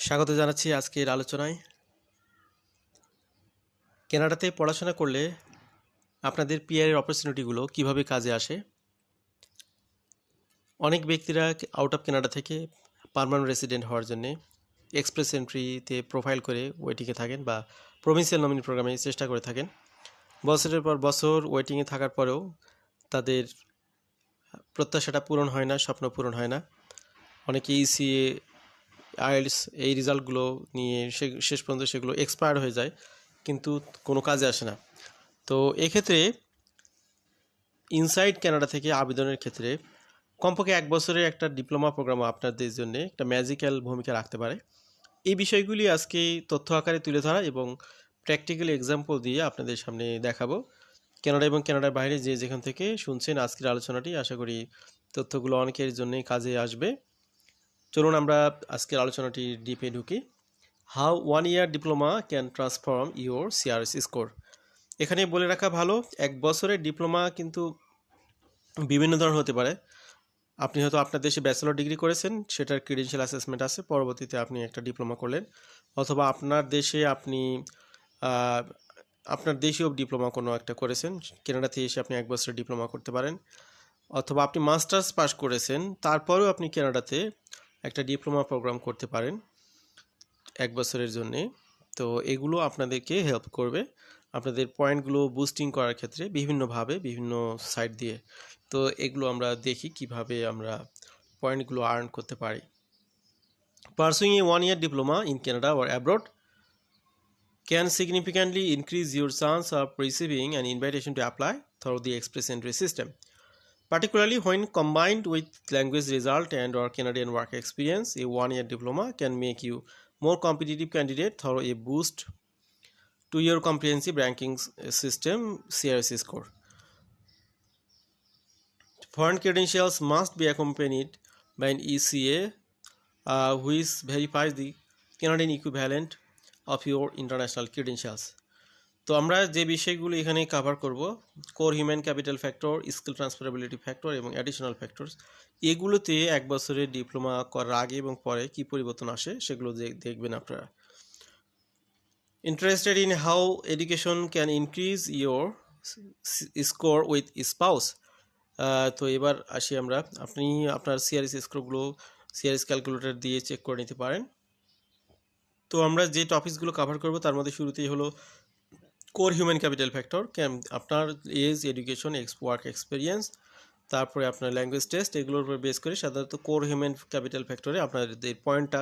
স্বাগত জানাচ্ছি আজকের আলোচনায়। কানাডাতে পড়াশোনা করলে আপনাদের পিআরের অপরচুনিটিগুলো কিভাবে কাজে আসে। অনেক ব্যক্তিরা আউট অফ কানাডা থেকে পার্মানেন্ট রেসিডেন্ট হওয়ার জন্যে এক্সপ্রেস এন্ট্রিতে প্রোফাইল করে ওয়েটিংয়ে থাকেন বা প্রভিন্সিয়াল নমিনি প্রোগ্রামে চেষ্টা করে থাকেন। বছরের পর বছর ওয়েটিংয়ে থাকার পরেও তাদের প্রত্যাশাটা পূরণ হয় না, স্বপ্ন পূরণ হয় না। অনেকে ইসিএ, আইএলটিএস এই রেজাল্টগুলো নিয়ে শেষ পর্যন্ত সেগুলো এক্সপায়ার হয়ে যায়, কিন্তু কোনো কাজে আসে না। তো এক্ষেত্রে ইনসাইড কানাডা থেকে আবেদনের ক্ষেত্রে কমপক্ষে 1 বছরের একটা ডিপ্লোমা প্রোগ্রাম আপনাদের জন্য একটা ম্যাজিক্যাল ভূমিকা রাখতে পারে। এই বিষয়গুলি আজকে তথ্য আকারে তুলে ধরা এবং প্র্যাকটিক্যাল এক্সাম্পল দিয়ে আপনাদের সামনে দেখাবো। কানাডা এবং কানাডার বাইরে যে যেখান থেকে শুনছেন আজকের আলোচনাটি, আশা করি তথ্যগুলো অনেকের জন্যই কাজে আসবে। চলুন আমরা আজকের আলোচনাটি ডিপে ঢুকি। How 1 year diploma can transform your CRS score. এখানে বলে রাখা ভালো, 1 বছরের ডিপ্লোমা কিন্তু বিভিন্ন ধরনের হতে পারে। আপনি হয়তো আপনার দেশে ব্যাচেলর ডিগ্রি করেছেন, সেটার ক্রিডেন্সিয়াল অ্যাসেসমেন্ট আছে, পরবর্তীতে আপনি একটা ডিপ্লোমা করলেন। অথবা আপনার দেশে আপনি আপনার দেশেও ডিপ্লোমা কোনো একটা করেছেন, কানাডাতে এসে আপনি 1 বছরের ডিপ্লোমা করতে পারেন। অথবা আপনি মাস্টার্স পাস করেছেন, তারপরেও আপনি কানাডাতে একটা ডিপ্লোমা প্রোগ্রাম করতে পারেন 1 বছরের জন্যে। তো এগুলো আপনাদেরকে হেল্প করবে আপনাদের পয়েন্টগুলো বুস্টিং করার ক্ষেত্রে বিভিন্নভাবে, বিভিন্ন সাইট দিয়ে। তো এগুলো আমরা দেখি কিভাবে আমরা পয়েন্টগুলো আর্ন করতে পারি। Pursuing a 1 year diploma in Canada or abroad can significantly increase your chance of receiving an invitation to apply through the express entry system, particularly when combined with language result and or Canadian work experience. A 1 year diploma can make you more competitive candidate through a boost to your comprehensive ranking system CRS score. Foreign credentials must be accompanied by an ECA which verifies the Canadian equivalent of your international credentials. তো আমরা যে বিষয়গুলো এখানে cover করব, core human capital factor, skill ট্রান্সফারেবিলিটি factor এবং additional factors, এগুলোতে 1 বছরের diploma করার আগে এবং পরে কি পরিবর্তন আসে সেগুলো দেখবেন আপনারা। Interested in how education can increase your score with spouse? তো এবার আসি আমরা, আপনি আপনার সিআরএস স্কোরগুলো সিআরএস ক্যালকুলেটর দিয়ে চেক করে নিতে পারেন। তো আমরা যে টপিকসগুলো কভার করব তার মধ্যে শুরুতেই হলো কোর হিউম্যান ক্যাপিটাল ফ্যাক্টর, আপনার এজ, এডুকেশন, ওয়ার্ক এক্সপিরিয়েন্স, তারপরে আপনার ল্যাঙ্গুয়েজ টেস্ট, এগুলোর উপর বেস করে সাধারণত কোর হিউম্যান ক্যাপিটাল ফ্যাক্টরে আপনাদের পয়েন্টটা